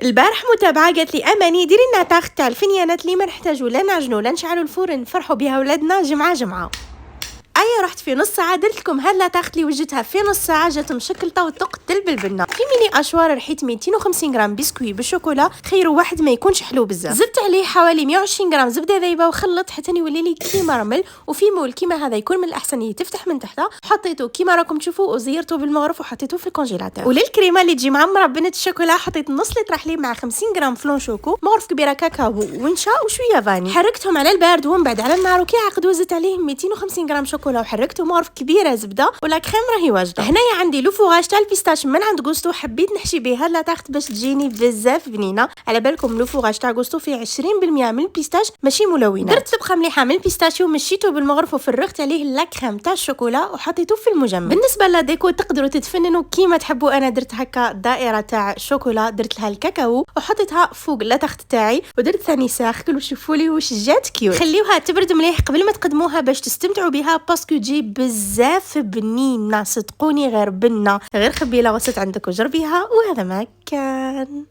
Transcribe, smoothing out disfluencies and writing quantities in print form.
البارح متابعة قالت لي اماني ديري لنا طاخ تاع الفنيانات اللي ما نحتاجو لا نعجنو لا نشعلو الفرن نفرحوا بها ولادنا جمعه جمعه. ايا رحت في نص ساعه درت لكم هاد لاطاخت اللي وجدتها في نص ساعه جات مشكلطه وتقتل بالبنه. في ميني اشوار رحيت 250 غرام بسكوي بالشوكولا، خير واحد ما يكونش حلو بزاف. زدت عليه حوالي 120 غرام زبده ذايبه وخلط حتى يولي لي كيما رمل. وفي مول كيما هذا يكون من الاحسن يتفتح من تحت، حطيته كيما راكم تشوفوا وزيرته بالمغرف وحطيته في الكونجيلاتور. وللكريمه اللي تجي معمره بنه الشوكولا حطيت نص لتر حليب مع 50 غرام فلون شوكو، مغرف كبيره كاكاو ونشا وشويه فاني. حركتهم على البارد ومن بعد على النار وكي عقدوا زدت عليهم 250 غرام شوكولا وحركته مغرف كبيره زبده ولا كريم راهي واجده. هنايا عندي لو فوغاج تاع البيستاش من عند غوستو، حبيت نحشي بها لا تاخت باش تجيني بزاف بنينه. على بالكم لو فوغاج تاع غوستو فيه 20% من البيستاش ماشي ملونه. درت طبخه مليحه من البيستاشيو مشيته بالمغرف وفرغت عليه لا كريم تاع الشوكولا وحطيته في المجمد. بالنسبه لا ديكو تقدروا تتفننوا كيما تحبوا، انا درت هكا دائره تاع الشوكولا، درت لها الكاكاو وحطيتها فوق لا تاخت تاعي ودرت ثاني ساخ. وشوفوا لي واش جات كيوت. خليوها تبرد مليح قبل ما تقدموها باش تستمتعوا بها باسكو تجي بزاف بنينه، صدقوني غير بنه غير خبيله وسط عندك وجربيها. وهذا ما كان.